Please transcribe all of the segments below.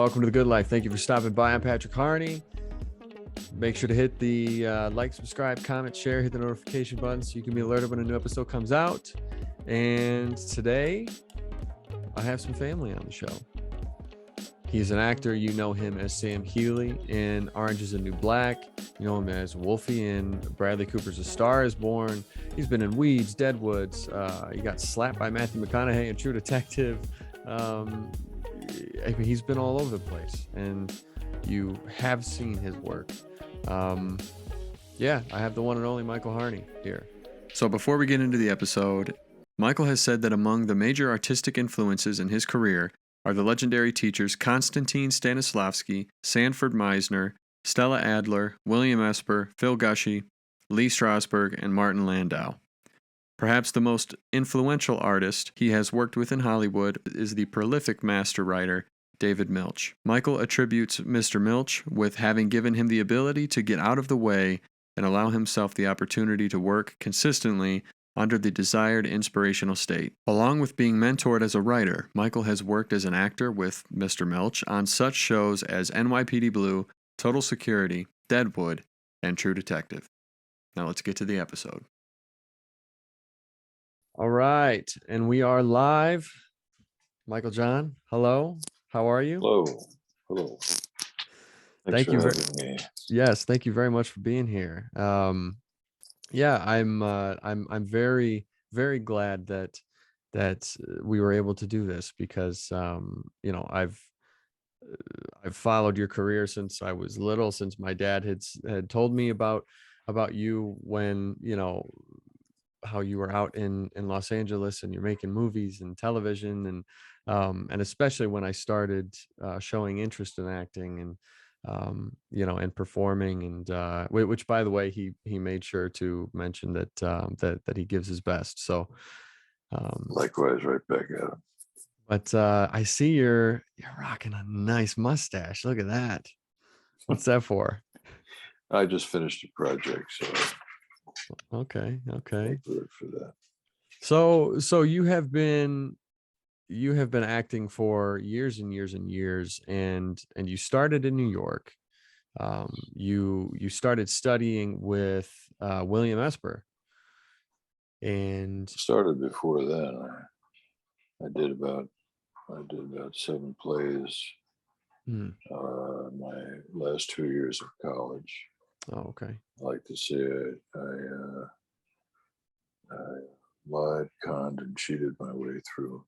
welcome to The Good Life. Thank you for stopping by. I'm Patrick Harney. Make sure to hit the like, subscribe, comment, share, hit the notification button so you can be alerted when a new episode comes out. And today, I have some family on the show. He's an actor. You know him as Sam Healy in Orange is the New Black. You know him as Wolfie in Bradley Cooper's A Star is Born. He's been in Weeds, Deadwoods. He got slapped by Matthew McConaughey in True Detective. I mean, he's been all over the place, and you have seen his work. I have the one and only Michael Harney here. So before we get into the episode, Michael has said that among the major artistic influences in his career are the legendary teachers Konstantin Stanislavski, Sanford Meisner, Stella Adler, William Esper, Phil Gushee, Lee Strasberg, and Martin Landau. Perhaps the most influential artist he has worked with in Hollywood is the prolific master writer David Milch. Michael attributes Mr. Milch with having given him the ability to get out of the way and allow himself the opportunity to work consistently under the desired inspirational state. Along with being mentored as a writer, Michael has worked as an actor with Mr. Milch on such shows as NYPD Blue, Total Security, Deadwood, and True Detective. Now let's get to the episode. All right, and we are live. Michael John, hello. How are you? Hello. Thank you for having me. Yes, thank you very much for being here. I'm very, very glad that we were able to do this because I've followed your career since I was little, since my dad had told me about you when how you were out in Los Angeles and you're making movies and television and especially when I started showing interest in acting and and performing and which by the way he made sure to mention that he gives his best. So likewise, right back at him. But I see you're rocking a nice mustache. Look at that. What's that for? I just finished a project, so okay. For that. So you have been acting for years and years and years, and you started in New York. You started studying with William Esper, and started before then. I did about 7 plays. My last 2 years of college. Oh, okay. I like to say I lied, conned, and cheated my way through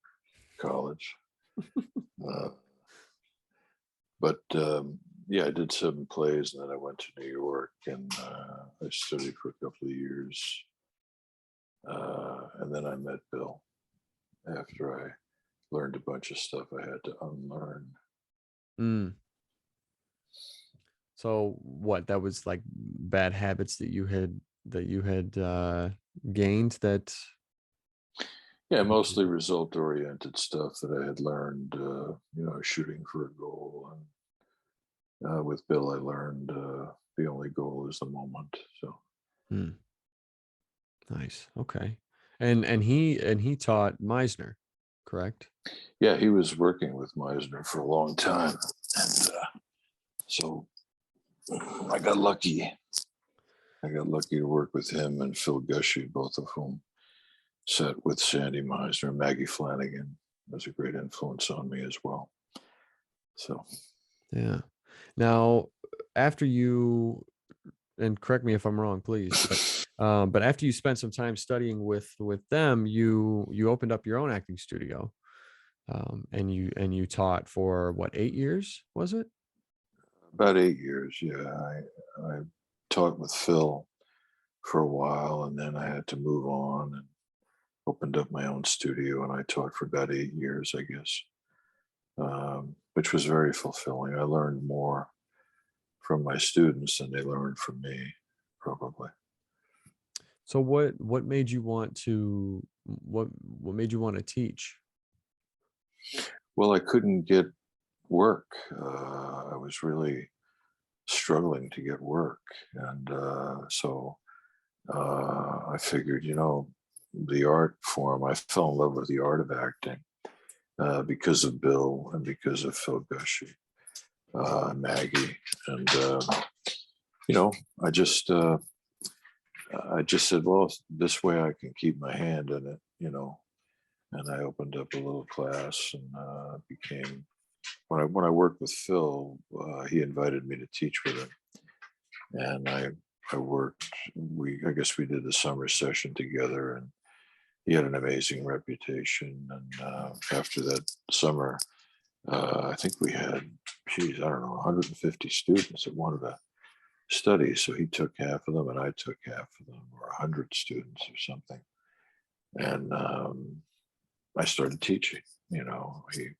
college. I did 7 plays, and then I went to New York, and I studied for a couple of years. And then I met Bill after I learned a bunch of stuff I had to unlearn. So what, that was like bad habits that you had gained that? Yeah, mostly result-oriented stuff that I had learned, shooting for a goal. And with Bill, I learned the only goal is the moment. So. Nice. Okay. And he taught Meisner, correct? Yeah, he was working with Meisner for a long time. And so I got lucky. To work with him and Phil Gushee, both of whom sat with Sandy Meisner. Maggie Flanagan was a great influence on me as well. So. Yeah. Now, after you, and correct me if I'm wrong, please, but after you spent some time studying with them, you opened up your own acting studio, and you taught for what, 8 years, was it? About 8 years, yeah. I taught with Phil for a while, and then I had to move on and opened up my own studio, and I taught for about 8 years, I guess, which was very fulfilling. I learned more from my students than they learned from me, probably. So what made you want to teach? Well, I couldn't get work. I was really struggling to get work, and so I figured, the art form. I fell in love with the art of acting because of Bill and because of Phil Gushee. Maggie, and you know, I just uh, I just said, well, this way I can keep my hand in it, and I opened up a little class and became when I worked with Phil, he invited me to teach with him, and I worked. I guess we did the summer session together, and he had an amazing reputation. And after that summer, I think we had, geez, I don't know, 150 students that wanted to study. So he took half of them, and I took half of them, or 100 students or something. And I started teaching. He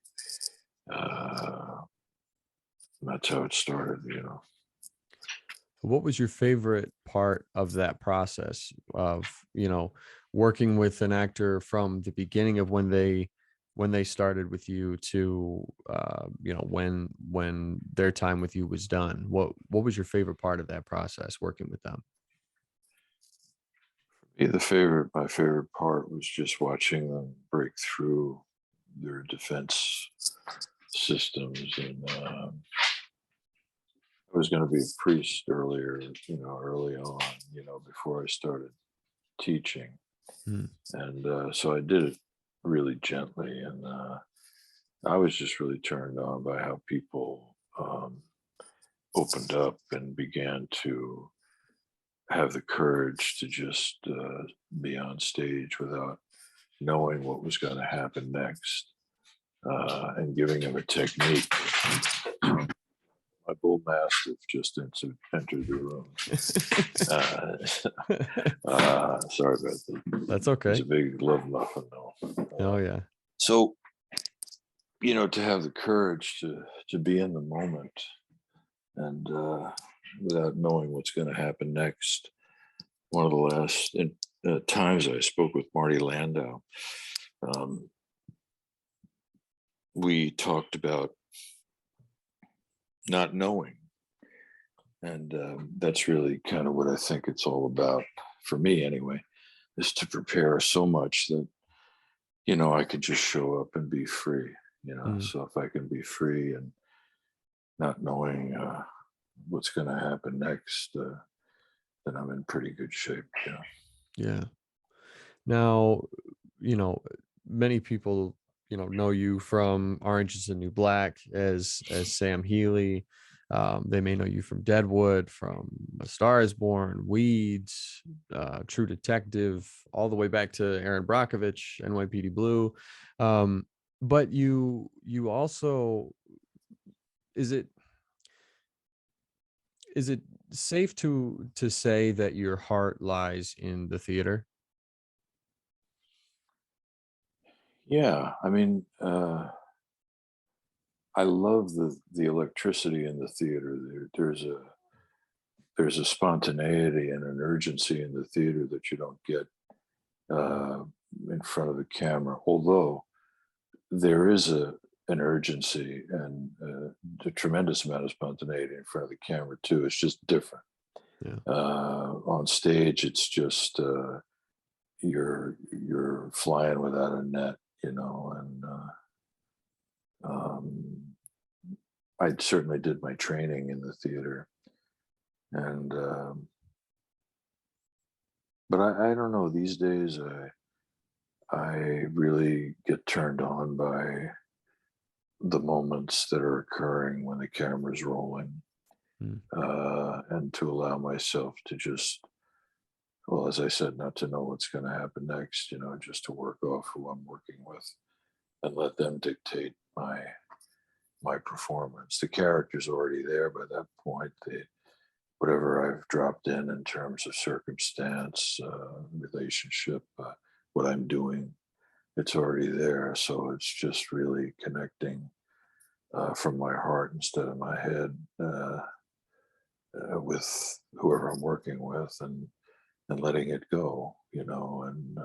uh, that's how it started. What was your favorite part of that process of, working with an actor from the beginning of when they started with you to, when their time with you was done? What was your favorite part of that process working with them? Yeah, my favorite part was just watching them break through their defense systems. And I was going to be a priest earlier, early on, before I started teaching. Hmm. And so I did it really gently. And I was just really turned on by how people opened up and began to have the courage to just be on stage without knowing what was going to happen next, and giving them a technique. My bull mastiff just entered the room. Sorry about that. That's He's okay. a big love muffin, though. Oh yeah. So, to have the courage to be in the moment, and without knowing what's going to happen next. One of the last times I spoke with Marty Landau, um, we talked about not knowing. And that's really kind of what I think it's all about, for me anyway, is to prepare so much that, I could just show up and be free. Mm, So if I can be free and not knowing what's going to happen next, then I'm in pretty good shape. yeah. Now, you know, many people, know you from Orange is the New Black as Sam Healy. They may know you from Deadwood, from A Star Is Born, Weeds, True Detective, all the way back to Aaron Brockovich, NYPD Blue. But you also, is it is it safe to say that your heart lies in the theater? Yeah, I mean, I love the electricity in the theater. There's a spontaneity and an urgency in the theater that you don't get uh, in front of the camera. Although there is an urgency and a tremendous amount of spontaneity in front of the camera too. It's just different. Yeah. On stage, it's just you're flying without a net, and um, I certainly did my training in the theater, and but I don't know. These days, I really get turned on by the moments that are occurring when the camera's rolling, Mm, and to allow myself to just, well, as I said, not to know what's going to happen next. Just to work off who I'm working with and let them dictate my performance. The character's already there by that point. Whatever I've dropped in terms of circumstance, relationship, what I'm doing, it's already there. So it's just really connecting from my heart instead of my head, with whoever I'm working with, and letting it go, and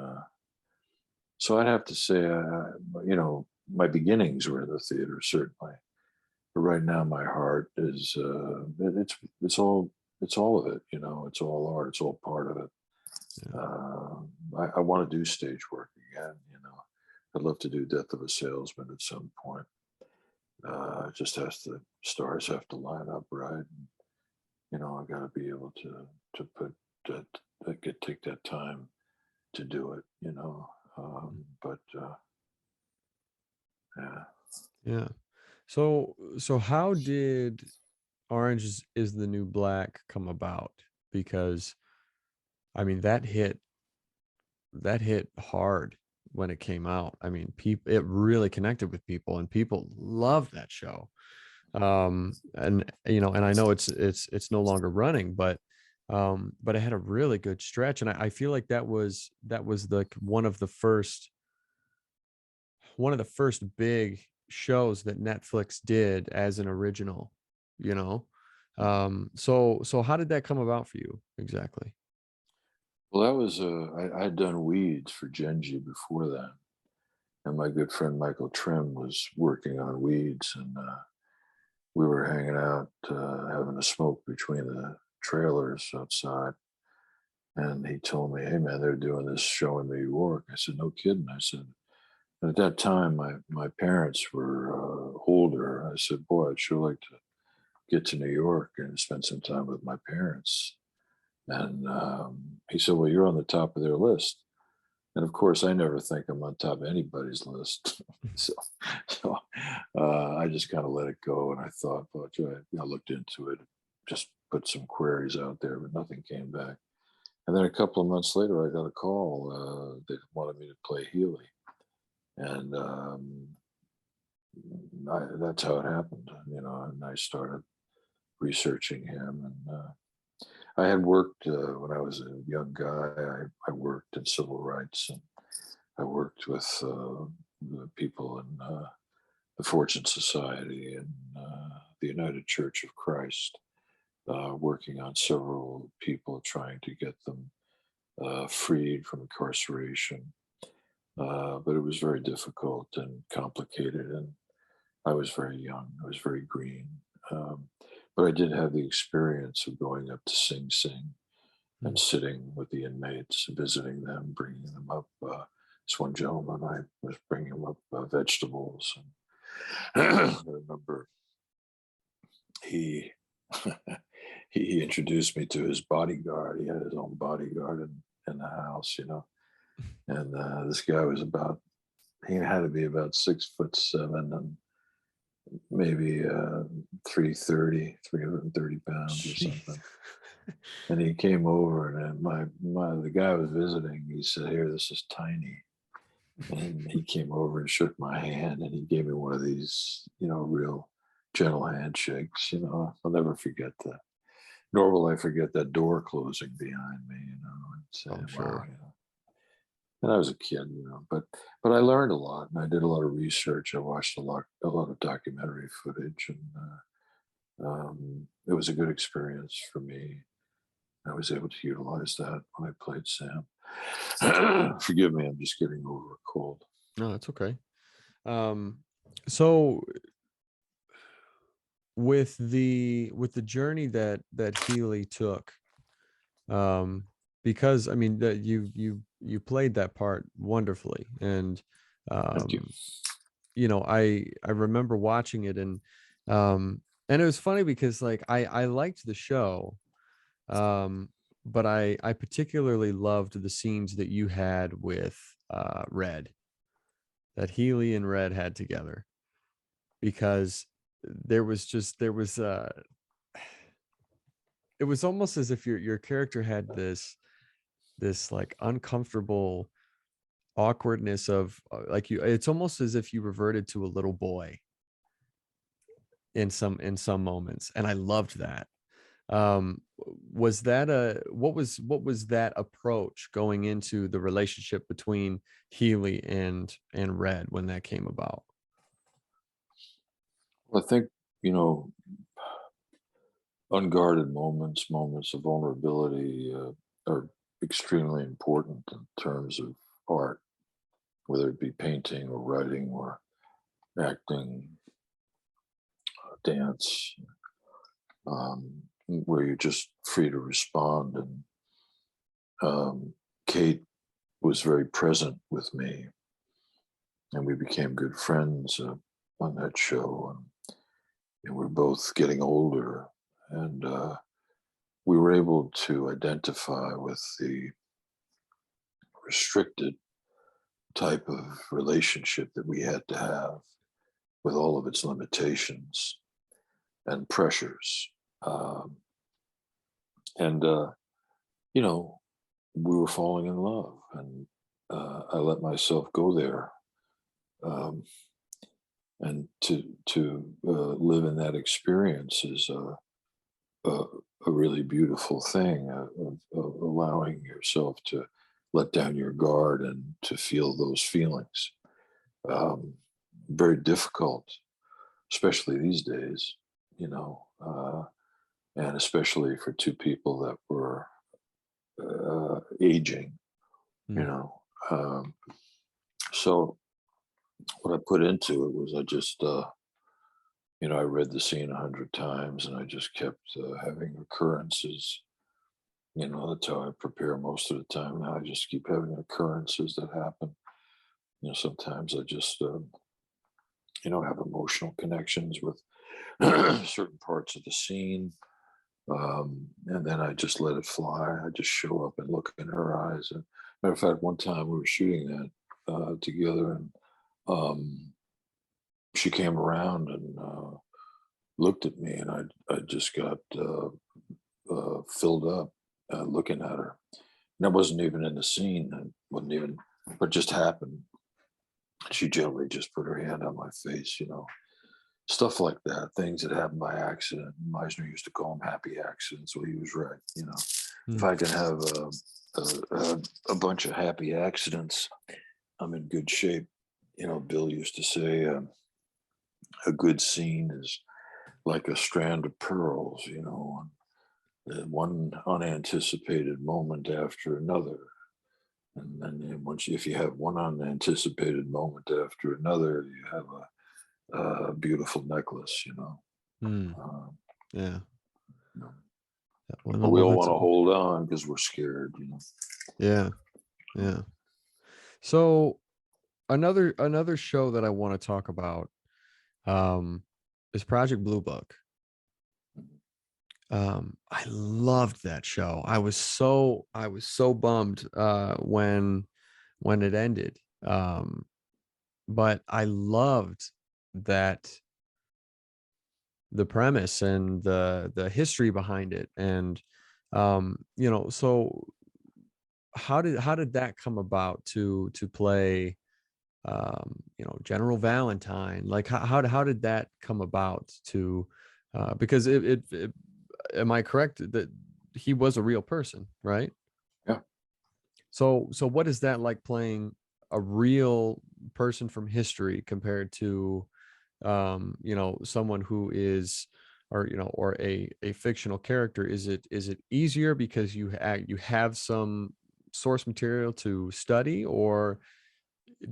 so I'd have to say, my beginnings were in the theater, certainly, but right now my heart is, it's all of it. It's all art. It's all part of it. yeah. I want to do stage work again. I'd love to do Death of a Salesman at some point. it just has to, stars have to line up right. I got to be able to put that, take that time to do it. But yeah. Yeah. So how did Orange is the New Black come about? Because I mean that hit hard when it came out. I mean, people it really connected with people and people loved that show. And and I know it's no longer running, but it had a really good stretch. And I feel like that was the one of the first big shows that Netflix did as an original, you know. So how did that come about for you exactly? Well, that was I'd done Weeds for Genji before that, and my good friend Michael Trim was working on Weeds, and we were hanging out, having a smoke between the trailers outside. And he told me, "Hey, man, they're doing this show in New York." I said, "No kidding." I said, and at that time, my parents were older. I said, "Boy, I'd sure like to get to New York and spend some time with my parents." And he said, "Well, you're on the top of their list." And of course, I never think I'm on top of anybody's list. so I just kind of let it go. And I thought, well, I looked into it, just put some queries out there, but nothing came back. And then a couple of months later, I got a call. They wanted me to play Healy. And that's how it happened, and I started researching him. And I had worked when I was a young guy. I worked in civil rights, and I worked with the people in the Fortune Society and the United Church of Christ, working on several people, trying to get them freed from incarceration. But it was very difficult and complicated, and I was very young. I was very green. Um, but I did have the experience of going up to Sing Sing and Mm. sitting with the inmates, visiting them, bringing them up. This one gentleman, I was bringing him up vegetables. And I remember he he introduced me to his bodyguard. He had his own bodyguard in the house. And this guy was he had to be about 6'7" and maybe 330 pounds or Jeez. something. And he came over, and then the guy I was visiting, he said, "Here, this is Tiny." And he came over and shook my hand, and he gave me one of these, real gentle handshakes. I'll never forget that. Nor will I forget that door closing behind me, and Oh, saying, "Wow." sure. And I was a kid, but I learned a lot, and I did a lot of research. I watched a lot of documentary footage, and it was a good experience for me. I was able to utilize that when I played Sam. Forgive me, I'm just getting over a cold. No, it's okay. Um, so with the journey that Healy took, um, because I mean that you played that part wonderfully, and Thank you. um, I remember watching it, um, and it was funny because like I liked the show, um, but I particularly loved the scenes that you had with Red, that Healy and Red had together, because there was it was almost as if your character had this like uncomfortable awkwardness of like it's almost as if you reverted to a little boy in some moments, and I loved that. Was that a what was that approach going into the relationship between Healy and Red when that came about? Well, I think, you know, unguarded moments of vulnerability are extremely important in terms of art, whether it be painting or writing or acting, dance, where you're just free to respond. And Kate was very present with me, and we became good friends on that show. and we're both getting older, and we were able to identify with the restricted type of relationship that we had to have with all of its limitations and pressures. Um, and, you know, we were falling in love, and I let myself go there. Um, and to live in that experience is a, a really beautiful thing, of allowing yourself to let down your guard and to feel those feelings. Um, Very difficult, especially these days, you know, and especially for two people that were aging, you Mm. know. So what I put into it was I just, I read the scene 100 times, and I just kept having occurrences. That's how I prepare most of the time. Now I just keep having occurrences that happen. Sometimes I just, have emotional connections with certain parts of the scene. And then I just let it fly. I just show up and look in her eyes. And matter of fact, one time we were shooting that together, and um, she came around and looked at me, and I just got filled up looking at her. And that wasn't even in the scene. That wasn't even, but just happened. She gently just put her hand on my face, stuff like that, things that happen by accident. Meisner used to call them happy accidents, so he was right. If Mm. I can have a bunch of happy accidents, I'm in good shape. Bill used to say, a good scene is like a strand of pearls, one unanticipated moment after another. And then if you have one unanticipated moment after another, you have a beautiful necklace, Mm. Um, Yeah. you know. Yeah. Well, But no, we well, all that's want to hold on because we're scared. yeah, yeah. So another show that I want to talk about um is Project Blue Book. I loved that show. I was so bummed when it ended. But I loved that the premise and the history behind it. And so how did that come about to play General Valentine? Like how did that come about to because it am I correct that he was a real person, right? Yeah. So what is that like playing a real person from history compared to someone who is or a fictional character? Is it easier because you have some source material to study, or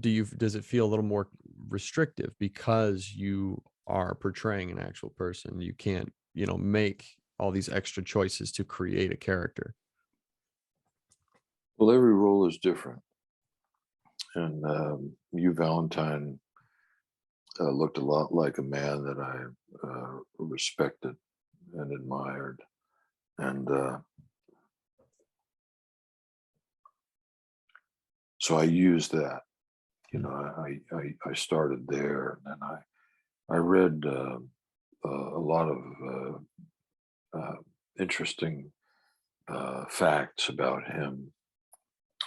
does it feel a little more restrictive because you are portraying an actual person? You can't make all these extra choices to create a character. Well, every role is different. And you, Valentine, looked a lot like a man that I respected and admired. And so I used that. Mm. I started there, and then I read a lot of interesting facts about him.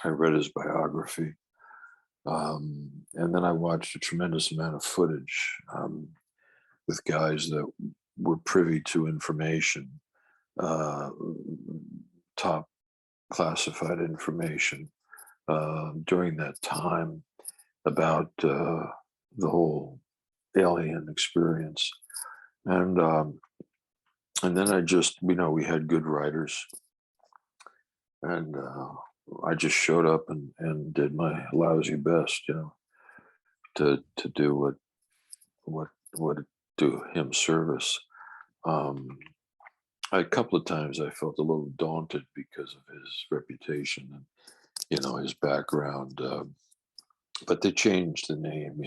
I read his biography, and then I watched a tremendous amount of footage with guys that were privy to information, uh, top classified information during that time about the whole alien experience. And and then I just, we had good writers, and I just showed up and did my lousy best, to do what would do him service. Um, a couple of times I felt a little daunted because of his reputation and his background, but they changed the name,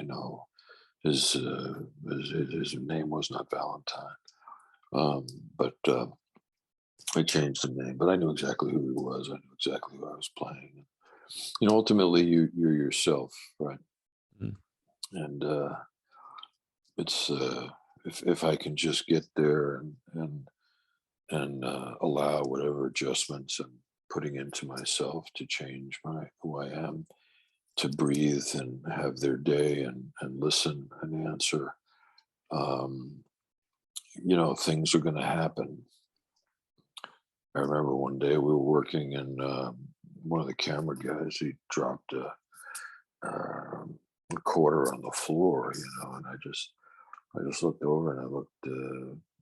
his name was not Valentine, um, but I changed the name. But I knew exactly who he was. I knew exactly who I was playing. Ultimately, you're yourself, right? Mm. And it's if I can just get there and allow whatever adjustments I'm putting into myself to change my who I am, to breathe and have their day and listen and answer. Um, things are going to happen. I remember one day we were working, and one of the camera guys, he dropped a quarter on the floor, and I just looked over and I looked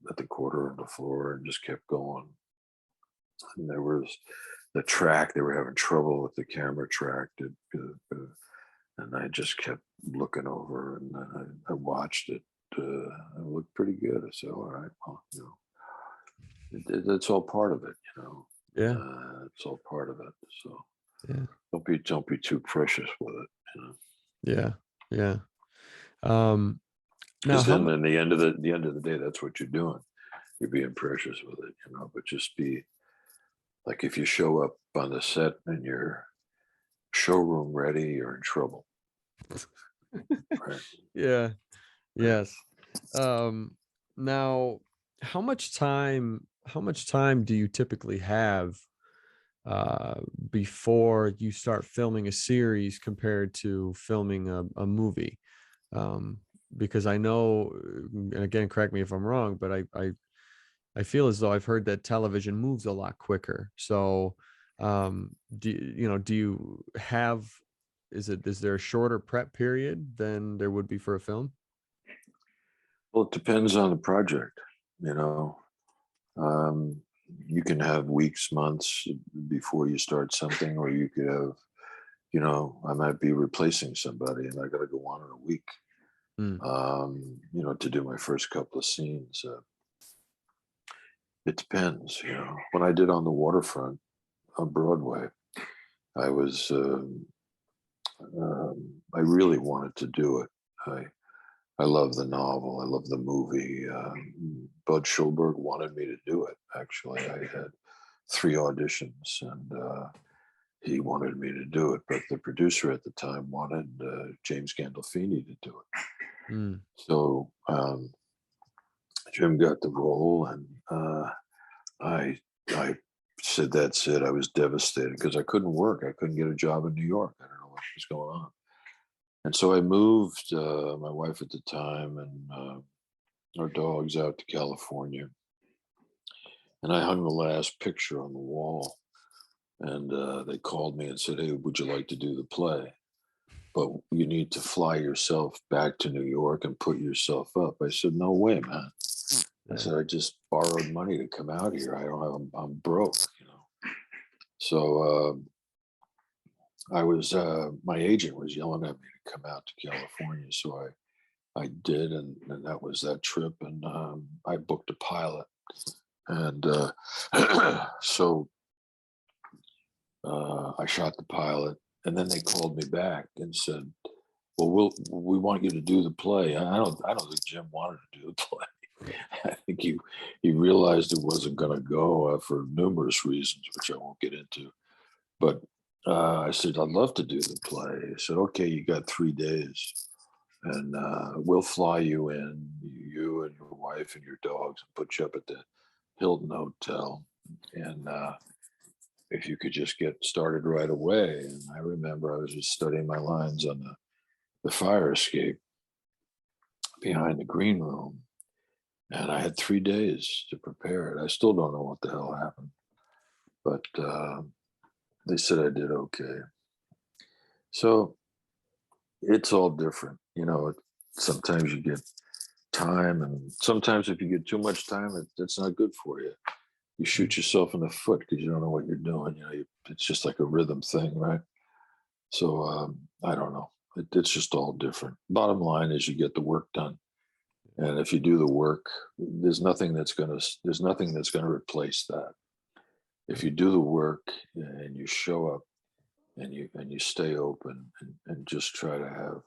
at the quarter on the floor and just kept going. And there was the track; they were having trouble with the camera track, and I just kept looking over, and I watched it. It looked pretty good. I said, "All right, well, it's all part of it, Yeah. It's all part of it. So Yeah. don't be too precious with it, Yeah. Yeah. Um, now, because how then much? in the end of the day, that's what you're doing. You're being precious with it, But just be like, if you show up on the set and you're showroom ready, you're in trouble, right? Yeah. Right. Yes. Um, now, how much time do you typically have uh, before you start filming a series compared to filming a movie? Um, because I know, and again, correct me if I'm wrong, but I feel as though I've heard that television moves a lot quicker. So, do you have, is there a shorter prep period than there would be for a film? Well, it depends on the project, you know. Um, you can have weeks, months before you start something, or you could have, I might be replacing somebody and I got to go on in a week, Mm, to do my first couple of scenes. It depends, When I did On the Waterfront on Broadway, I was, I really wanted to do it. I love the novel. I love the movie. Bud Schulberg wanted me to do it. Actually, I had three auditions, and he wanted me to do it. But the producer at the time wanted James Gandolfini to do it. mm, So Jim got the role, and I I said that's it. I was devastated because I couldn't work. I couldn't get a job in New York. I don't know what was going on. And so I moved my wife at the time and our dogs out to California. And I hung the last picture on the wall. And they called me and said, "Hey, would you like to do the play? But you need to fly yourself back to New York and put yourself up." I said, "No way, man." I yeah. said, "I just borrowed money to come out here. I don't have, I'm broke. So my agent was yelling at me to come out to California. So I did. And that was that trip. And I booked a pilot. And so I shot the pilot, and then they called me back and said, "Well, we want you to do the play." I don't think Jim wanted to do the play. I think he realized it wasn't going to go for numerous reasons, which I won't get into. But I said, "I'd love to do the play." He said, "Okay, you got 3 days, and we'll fly you in, you and your wife and your dogs, and put you up at the Hilton Hotel, and if you could just get started right away." And I remember I was just studying my lines on the fire escape behind the green room. And I had 3 days to prepare it. I still don't know what the hell happened, but they said I did okay. So it's all different. Sometimes you get time, and sometimes if you get too much time, it's not good for you. You Mm, shoot yourself in the foot because you don't know what you're doing. It's just like a rhythm thing, right? So I don't know. It's just all different. Bottom line is you get the work done, and if you do the work, there's nothing that's gonna replace that. If yeah. you do the work and you show up and you stay open and just try to have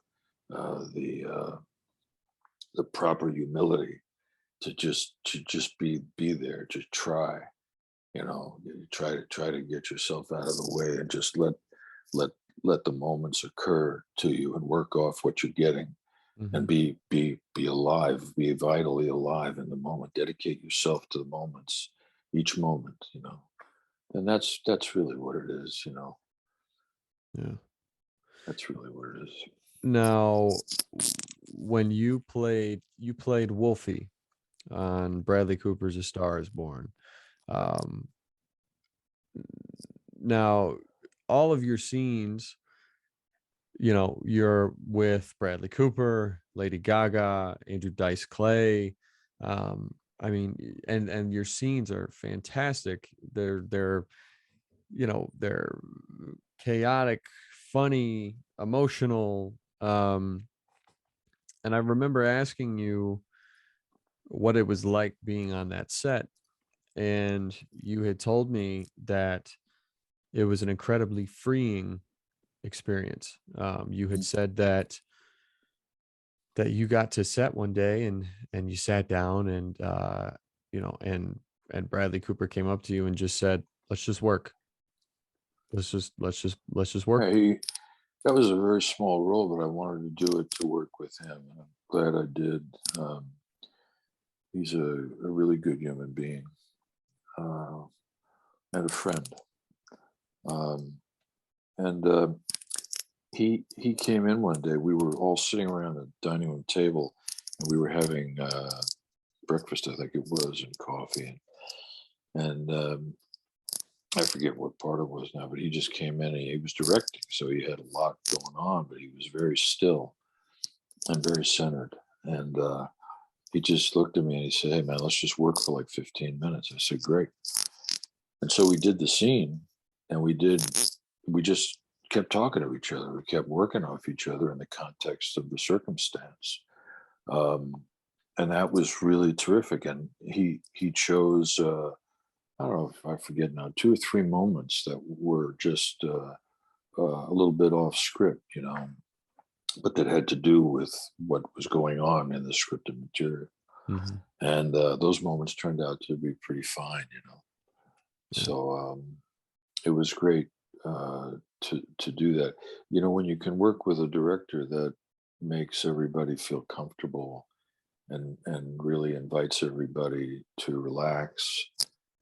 the the proper humility to just be there, to try, you try to get yourself out of the way and just let let the moments occur to you and work off what you're getting and Hmm. be alive, be vitally alive in the moment. Dedicate yourself to the moments, each moment. And that's really what it is. Yeah. That's really what it is. Now, when you played Wolfie on Bradley Cooper's A Star Is Born. Um, Now, all of your scenes, you're with Bradley Cooper, Lady Gaga, Andrew Dice Clay. I mean, and your scenes are fantastic. They're chaotic, funny, emotional. And I remember asking you what it was like being on that set, and you had told me that it was an incredibly freeing experience. You had said that you got to set one day and you sat down and and Bradley Cooper came up to you and just said, "Let's just work. Let's just Yeah, work." that was a very small role, but I wanted to do it to work with him, and I'm glad I did. He's a really good human being, uh, and a friend. Um, and he came in one day. We were all sitting around the dining room table, and we were having breakfast, I think it was, and coffee, and I forget what part it was now. But he just came in, and he was directing, so he had a lot going on, but he was very still and very centered. And he just looked at me and he said, "Hey, man, let's just work for like 15 minutes." I said, "Great." And so we did the scene, and we just kept talking to each other. We kept working off each other in the context of the circumstance. Um, and that was really terrific. And he chose, I don't know if I forget now, two or three moments that were just a little bit off script, but that had to do with what was going on in the scripted material. Mhm. And those moments turned out to be pretty fine. Yeah. So it was great to do that. When you can work with a director that makes everybody feel comfortable and really invites everybody to relax.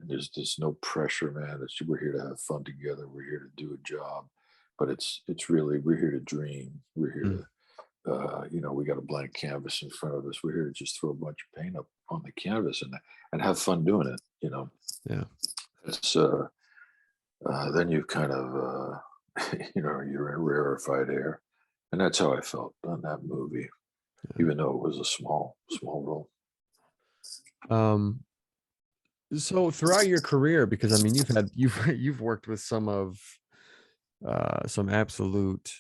And there's no pressure, man. We're here to have fun together. We're here to do a job, but it's really we're here to dream. We're here Mm. to we got a blank canvas in front of us. We're here to just throw a bunch of paint up on the canvas and have fun doing it. Yeah. It's then you kind of you're in rarefied air, and that's how I felt on that movie, Yeah. even though it was a small role. Um, so throughout your career, because I mean, you've worked with some absolute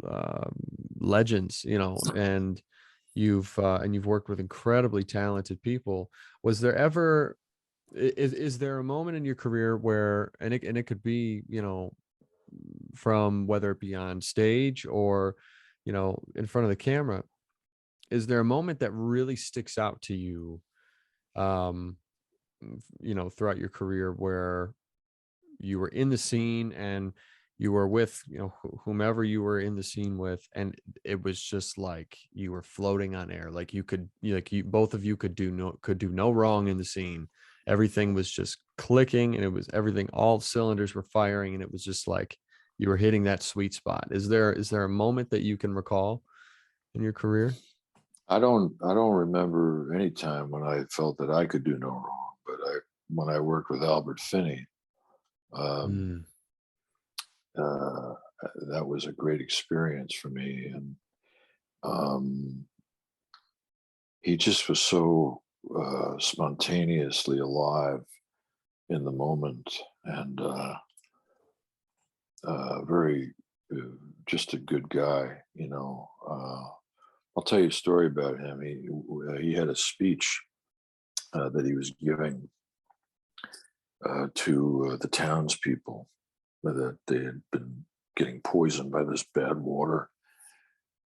um, legends, and you've worked with incredibly talented people. Was there ever is there a moment in your career where, and it could be, from whether it be on stage or in front of the camera, is there a moment that really sticks out to you, um throughout your career, where you were in the scene and you were with whomever you were in the scene with, and it was just like you were floating on air, like you both of you could do no wrong in the scene, everything was just clicking, and it was everything, all cylinders were firing, and it was just like you were hitting that sweet spot. Is there a moment that you can recall in your career? I don't remember any time when I felt that I could do no wrong, but when I worked with Albert Finney, um, Mm. uh, that was a great experience for me, and um, he just was so spontaneously alive in the moment, and very just a good guy. I'll tell you a story about him. He had a speech that he was giving to the townspeople, that they had been getting poisoned by this bad water,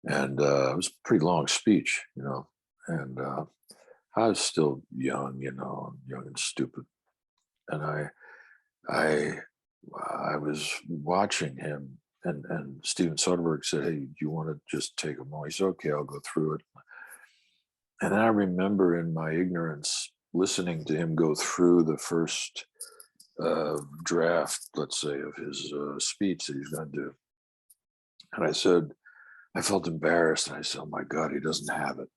And it was a pretty long speech, and I was still young, young and stupid. And I, I was watching him, and Steven Soderbergh said, "Hey, do you want to just take a moment?" He said, "Okay, I'll go through it." And then I remember in my ignorance listening to him go through the first draft, let's say, of his speech that he's going to do. And I felt embarrassed. And I said, "Oh my God, he doesn't have it.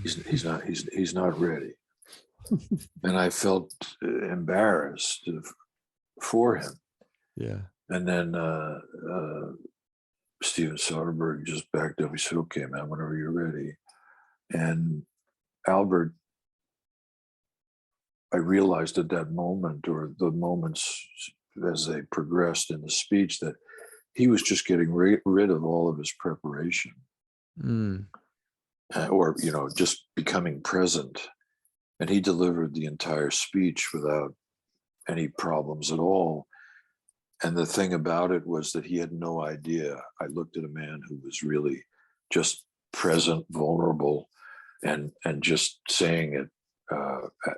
He's not ready." And I felt embarrassed for him. Yeah. And then Steven Soderbergh just backed up. He said, "Okay, man, whenever you're ready." And Albert, I realized at that moment, or the moments as they progressed in the speech, that he was just getting rid of all of his preparation, Mm. or just becoming present. And he delivered the entire speech without any problems at all. And the thing about it was that he had no idea. I looked at a man who was really just present, vulnerable, and just saying it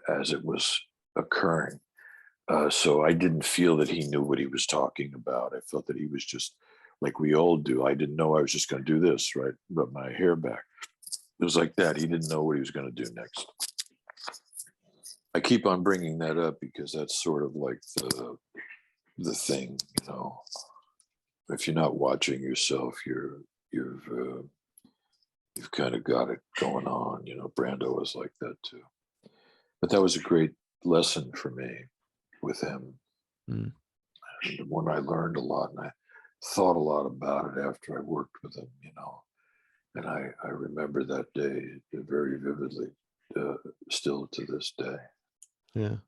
as it was occurring. So I didn't feel that he knew what he was talking about. I felt that he was just like we all do. I didn't know I was just going to do this, right? Rub my hair back. It was like that. He didn't know what he was going to do next. I keep on bringing that up because that's sort of like the thing, If you're not watching yourself, you've kind of got it going on. Brando was like that too. But that was a great lesson for me with him, Mm. and one I learned a lot, and I thought a lot about it after I worked with him. And I remember that day very vividly, still to this day. Yeah.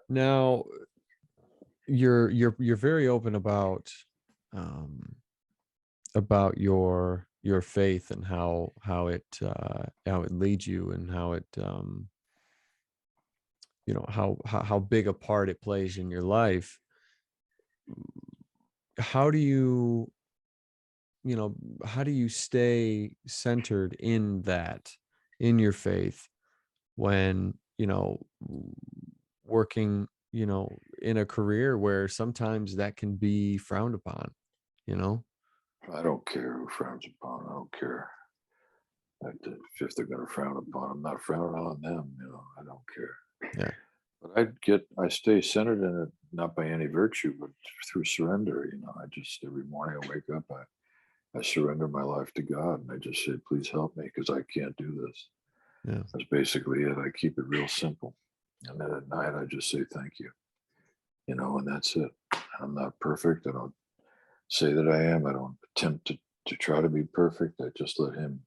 Now you're very open um about your faith and how it leads you, and how it how big a part it plays in your life. How do you you know how do you stay centered in in your faith, when working in a career where sometimes that can be frowned upon you know I don't care who frowns upon. I don't care. If they're going to frown upon, I'm not frowning on them. I don't care. yeah But I stay centered in it, not by any virtue, but through surrender. I just, every morning I wake up, I surrender my life to God, and I just say, "Please help me, because I can't do this." yeah That's basically it. I keep it real simple. And then at night, I just say, "Thank you," and that's it. I'm not perfect. I don't say that I am. I don't attempt to try to be perfect. I just let him,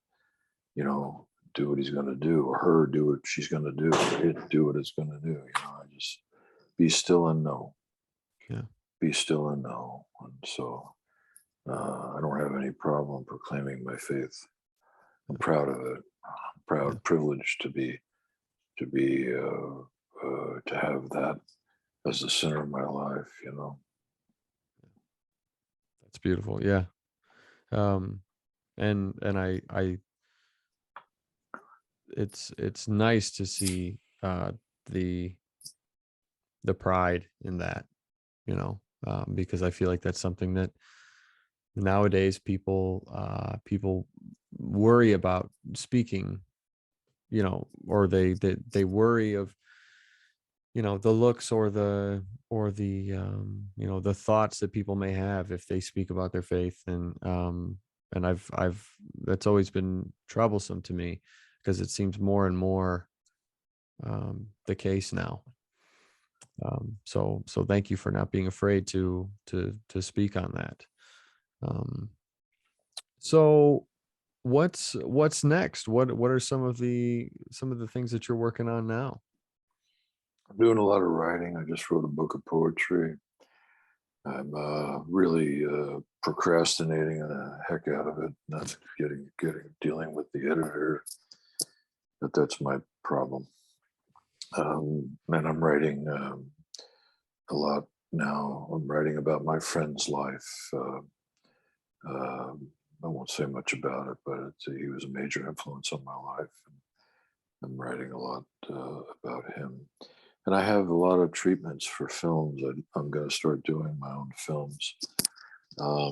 you know, do what he's going to do, or her do what she's going to do, or it do what it's going to do. I just be still and know, yeah be still and know. And so I don't have any problem proclaiming my faith. I'm yeah proud of it. I'm yeah proud, privileged to have that as the center of my life. that's beautiful. Yeah. And I it's nice to see the the pride in that, because I feel like that's something that nowadays people worry about speaking, or they worry of the looks, or the thoughts that people may have if they speak about their faith. And I've that's always been troublesome to me, because it seems more and more the case now. So thank you for not being afraid to speak on that. um so what's next? What are some of the things that you're working on now? I'm doing a lot of writing. I just wrote a book of poetry. I'm really procrastinating the heck out of it, not dealing with the editor. But that's my problem. And I'm writing a lot now. I'm writing about my friend's life. I won't say much about it, but he was a major influence on my life. I'm writing a lot about him. And I have a lot of treatments for films. I'm going to start doing my own films. Um,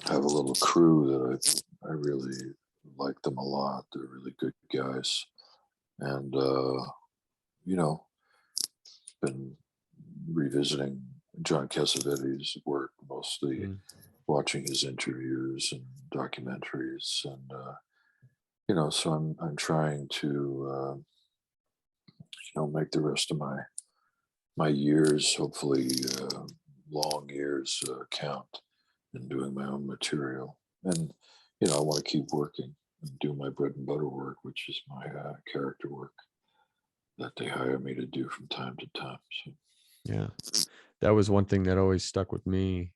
I have a little crew that I really like them a lot. They're really good guys. And, you know, been revisiting John Cassavetes' work, mostly Mm. watching his interviews and documentaries. And, so I'm trying to, make the rest of my years, hopefully long years, count and doing my own material. And, I want to keep working and do my bread and butter work, which is my character work that they hire me to do from time to time. So, Yeah. That was one thing that always stuck with me.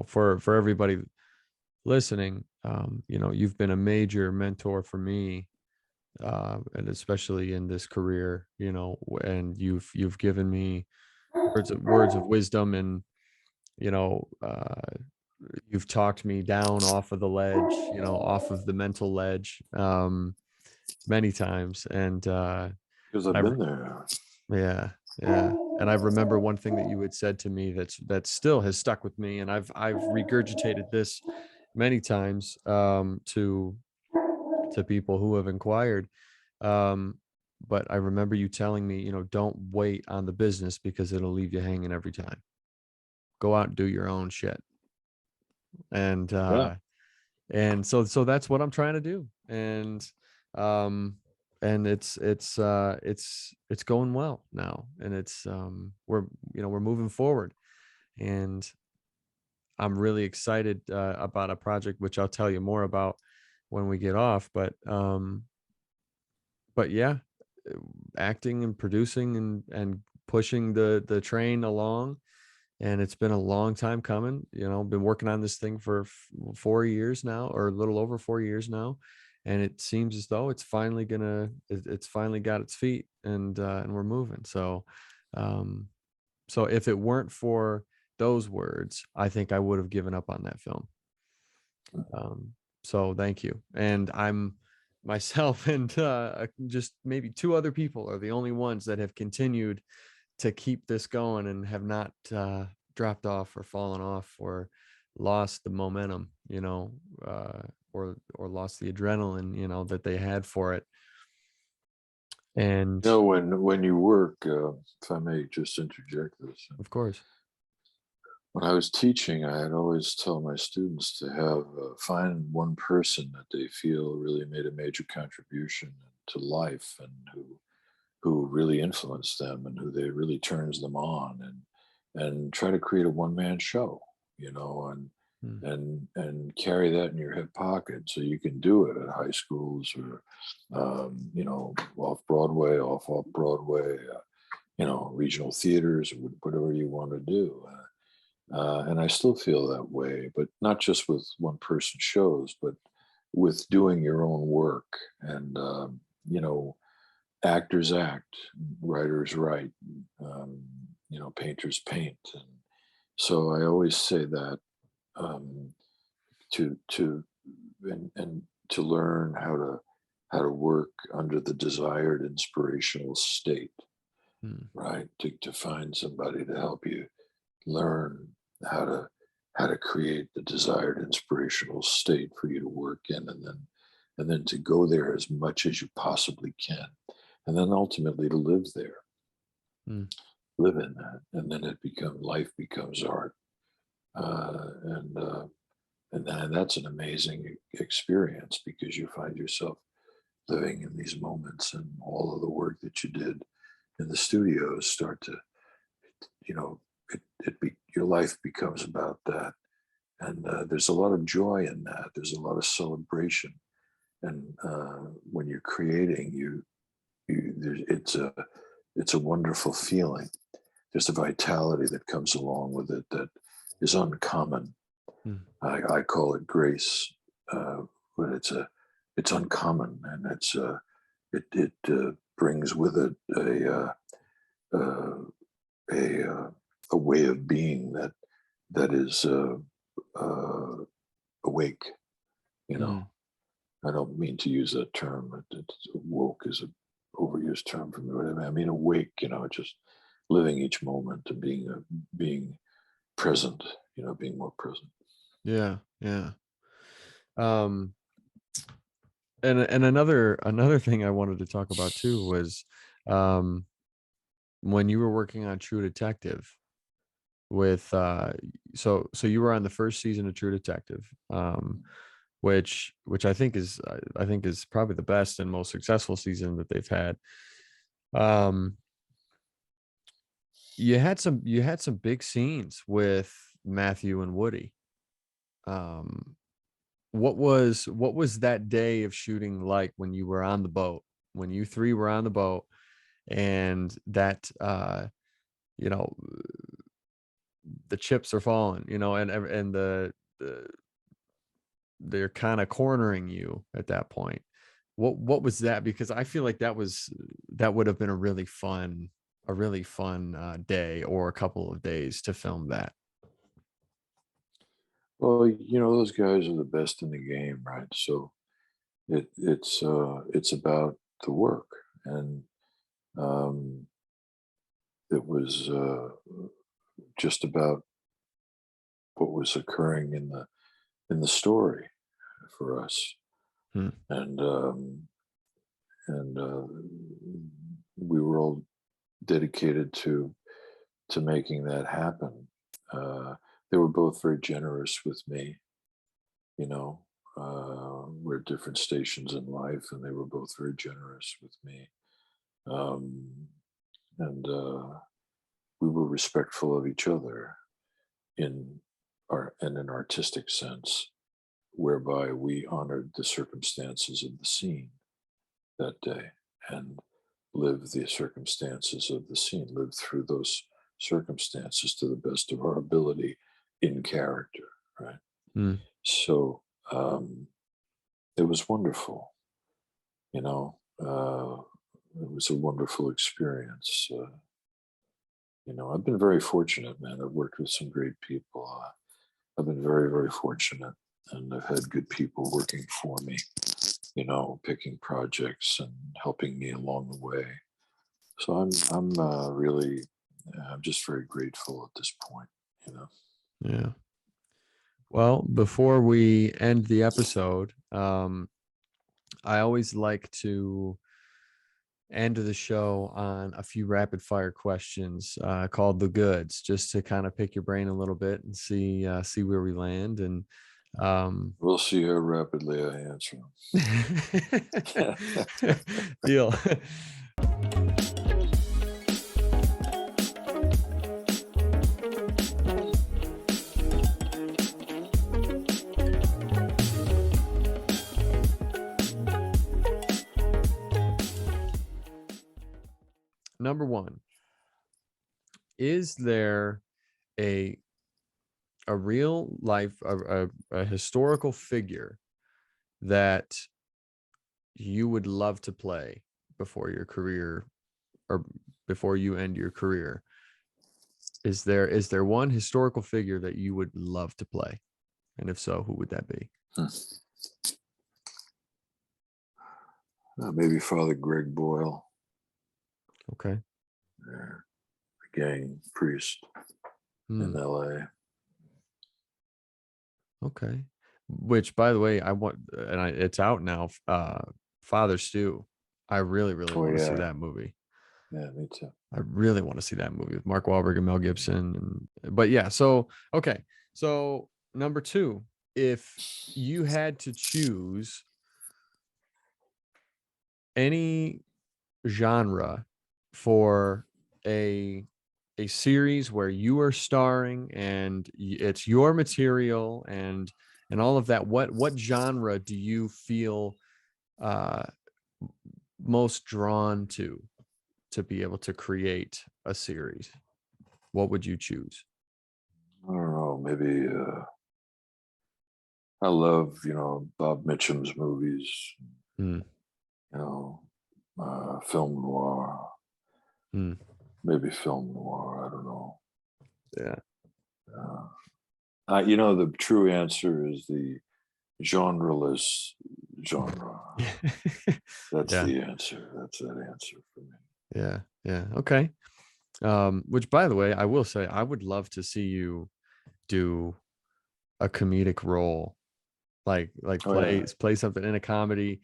For everybody listening, you've been a major mentor for me, and especially in this career, and you've given me words of wisdom, and you know, you've talked me down off of the ledge, off of the mental ledge, many times, and because I've I been there. yeah, yeah. And I remember one thing that you had said to me that still has stuck with me, and I've regurgitated this many times, to people who have inquired. Um, but I remember you telling me, don't wait on the business because it'll leave you hanging every time. Go out and do your own shit. And Yeah. so that's what I'm trying to do. Um and it's going well now, and we're moving forward, and I'm really excited about a project which I'll tell you more about when we get off. But yeah, uh, acting and producing and pushing the train along, and it's been a long time coming. Been working on this thing for 4 years now, or a little over 4 years now, and it seems as though it's finally got its feet, and we're moving. So if it weren't for those words, I think I would have given up on that film. um, so thank you. And I'm myself and just maybe two other people are the only ones that have continued to keep this going and have not dropped off or fallen off or lost the momentum, or lost the adrenaline, that they had for it. And When you work, if I may just interject this, of course. when I was teaching, I had always tell my students to have find one person that they feel really made a major contribution to life, and who really influenced them, and who they really turns them on, and try to create a one man show, and Mm. carry that in your hip pocket so you can do it at high schools, or off Broadway, off Broadway, regional theaters, or whatever you want to do. And I still feel that way, but not just with one person shows, but with doing your own work. And, actors act, writers write, painters paint. And so I always say that, um, to and to learn how to work under the desired inspirational state, Mm. right? To find somebody to help you learn how to create the desired inspirational state for you to work in, and then to go there as much as you possibly can, and then ultimately to live there, Mm. live in that, and then life becomes art. And that's an amazing experience, because you find yourself living in these moments, and all of the work that you did in the studios start to, you know your life becomes about that. And there's a lot of joy in that. There's a lot of celebration. And when you're creating, it's a wonderful feeling. There's a vitality that comes along with it that is uncommon. Mm. I call it grace, but it's uncommon, and it brings with it uh, a way of being that is uh, awake. You know, Mm. I don't mean to use that term. Woke is a overused term for me. Whatever. I mean awake. Just living each moment and being present. Being more present. Yeah, yeah. Um, and another thing I wanted to talk about too was, um, when you were working on True Detective with, so you were on the first season of True Detective, which I think is probably the best and most successful season that they've had. Um, you had some big scenes with Matthew and Woody. Um, what was that day of shooting like when you were on the boat, when you three were on the boat, and that you know the chips are falling, and the they're kind of cornering you at that point. What was that? Because I feel like that would have been a really fun day or a couple of days to film that. Well, those guys are the best in the game, right? So it's about the work, and um, it was just about what was occurring in the story for us, Hmm. and we were all dedicated to making that happen. Uh, they were both very generous with me. You know, we're at different stations in life, and they were both very generous with me. Um, and we were respectful of each other in in an artistic sense, whereby we honored the circumstances of the scene that day and lived the circumstances of the scene, lived through those circumstances to the best of our ability in character, right? Hmm. So it was wonderful, you know. It was a wonderful experience. I've been very fortunate, man. I've worked with some great people. I've been very, very fortunate, and I've had good people working for me, picking projects and helping me along the way. So I'm just very grateful at this point. You know. Yeah. Well, before we end the episode, I always like to end the show on a few rapid fire questions, called the goods, just to kind of pick your brain a little bit and see where we land. And um, We'll see how rapidly I answer them. deal. Number one, is there a real life, a historical figure that you would love to play before your career, or before you end your career? Is there one historical figure that you would love to play? And if so, who would that be? Maybe Father Greg Boyle, Okay. the gang priest in Hmm. L.A. Okay. Which, by the way, it's out now. Father Stew. I really, really Oh want to see yeah, that movie. yeah, me too. I really want to see that movie with Mark Wahlberg and Mel Gibson. But yeah, so okay. So number two, if you had to choose any genre for a series where you are starring and it's your material and all of that, what genre do you feel uh most drawn to be able to create a series? What would you choose? I don't know. Maybe I love Bob Mitchum's movies. Hmm. You know, film noir. Hmm. Maybe film noir. I don't know. Yeah. The true answer is the Genreless genre. That's Yeah, the answer. That's that answer for me. yeah, yeah. Okay. Which, by the way, I will say, I would love to see you do a comedic role, like Oh yeah. play something in a comedy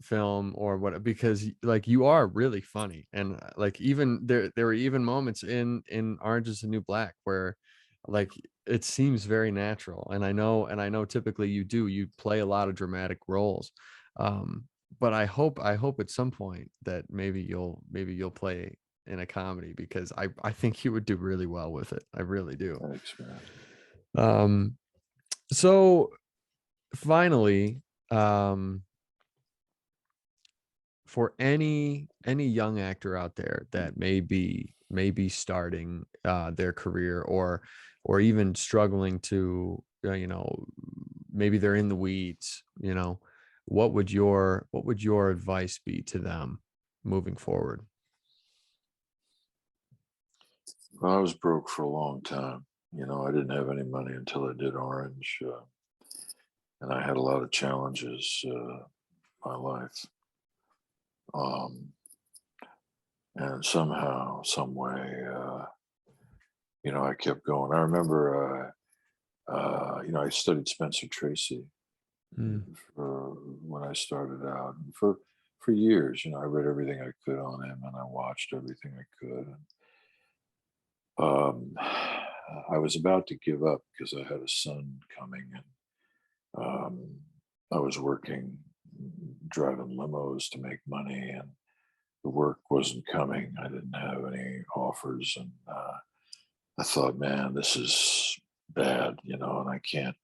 film or what, because like you are really funny, and like even there were even moments in Orange Is the New Black where like it seems very natural, and I know typically you play a lot of dramatic roles, um but I hope at some point that maybe you'll play in a comedy, because I think you would do really well with it. I really do. Thanks, man. um so finally, um for any young actor out there that may be starting their career, or even struggling to maybe they're in the weeds, what would your advice be to them moving forward? Well, I was broke for a long time. I didn't have any money until I did Orange, and I had a lot of challenges in my life. Um, and somehow, some way, I kept going. I remember, I studied Spencer Tracy Mm, for when I started out. And for years, I read everything I could on him, and I watched everything I could. And, I was about to give up because I had a son coming, and I was working, driving limos to make money, and the work wasn't coming. I didn't have any offers, and I thought, man, this is bad, and I can't.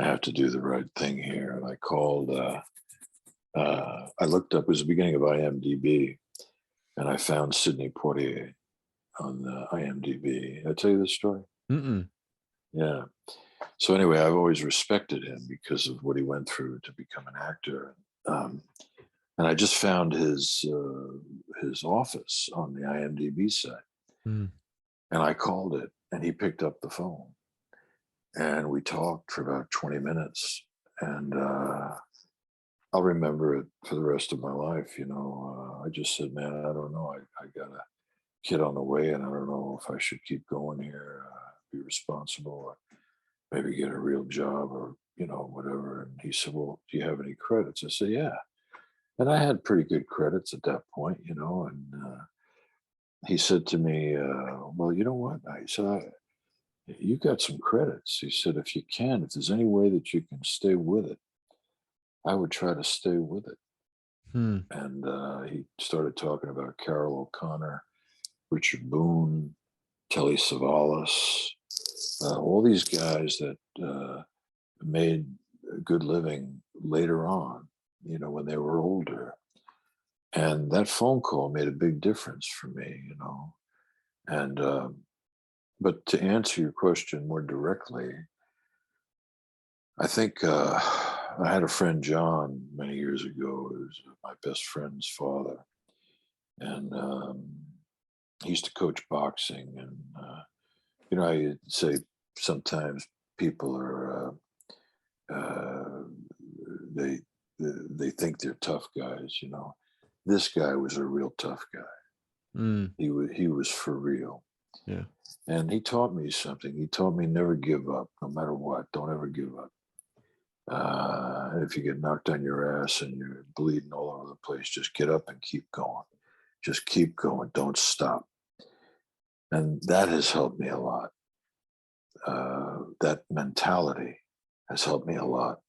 I have to do the right thing here. And I called. I looked up. It was the beginning of IMDb, and I found Sidney Poitier on the IMDb. Did I tell you this story? mm-mm. Yeah. So anyway, I've always respected him because of what he went through to become an actor. And I just found his office on the IMDb site, Mm. and I called it, and he picked up the phone, and we talked for about 20 minutes, and I'll remember it for the rest of my life. I just said, man, I don't know. I got a kid on the way, and I don't know if I should keep going here, be responsible, or maybe get a real job, or whatever. And he said, well, do you have any credits? I said, yeah. And I had pretty good credits at that point, and he said to me, well, you know what? I said, you got some credits. He said, if you can, if there's any way that you can stay with it, I would try to stay with it. Hmm. And he started talking about Carol O'Connor, Richard Boone, Telly Savalas, all these guys that made a good living later on, when they were older. And that phone call made a big difference for me. And, but to answer your question more directly, I think I had a friend, John, many years ago, who was my best friend's father. And he used to coach boxing. And, I say sometimes people are, uh, they, they think they're tough guys. This guy was a real tough guy. Mm. He was for real. Yeah. And he taught me something. He taught me never give up, no matter what. Don't ever give up. And if you get knocked on your ass and you're bleeding all over the place, just get up and keep going. Just keep going. Don't stop. And that has helped me a lot. That mentality has helped me a lot.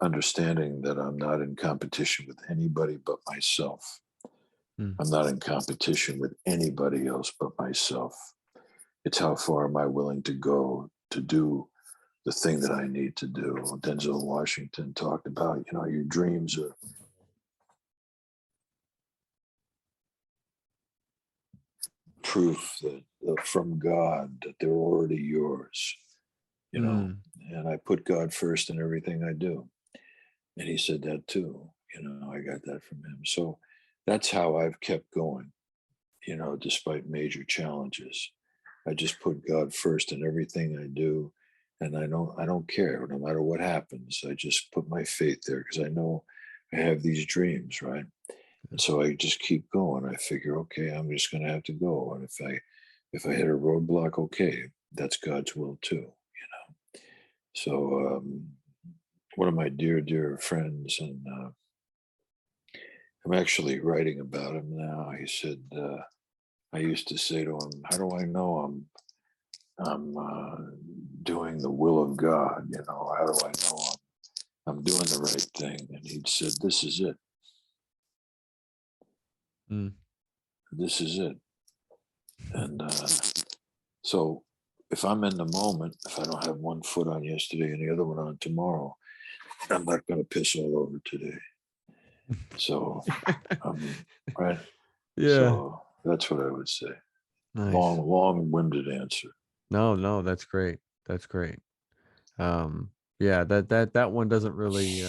Understanding that I'm not in competition with anybody but myself. Mm. I'm not in competition with anybody else but myself. It's how far am I willing to go to do the thing that I need to do. Denzel Washington talked about, your dreams are proof that from God that they're already yours, you know. Mm. And I put God first in everything I do. And he said that too. I got that from him. So that's how I've kept going, despite major challenges. I just put God first in everything I do. and I don't care no matter what happens. I just put my faith there because I know I have these dreams, right? And so I just keep going. I figure, okay, I'm just going to have to go. And if I hit a roadblock, okay, that's God's will too, you know. So one of my dear friends, and I'm actually writing about him now. He said, I used to say to him, "How do I know I'm doing the will of God? You know, how do I know I'm doing the right thing?" And he'd said, "This is it. Mm. This is it." And so if I'm in the moment, if I don't have one foot on yesterday and the other one on tomorrow, I'm not going to piss all over today. So, right. Yeah. So that's what I would say. Nice. Long-winded answer. No, that's great. That's great. Yeah, that one doesn't really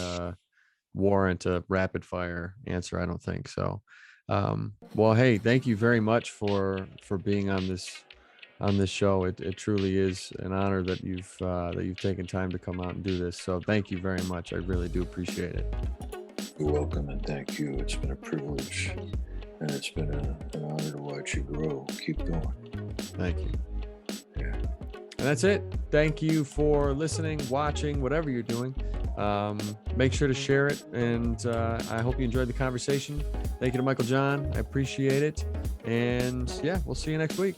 warrant a rapid fire answer, I don't think so. Well, hey, thank you very much for being on this show. It truly is an honor that you've taken time to come out and do this. So thank you very much. I really do appreciate it. You're welcome, and thank you. It's been a privilege, and it's been an honor to watch you grow. Keep going. Thank you. Yeah. And that's it. Thank you for listening, watching, whatever you're doing. Make sure to share it. And I hope you enjoyed the conversation. Thank you to Michael John. I appreciate it. And yeah, we'll see you next week.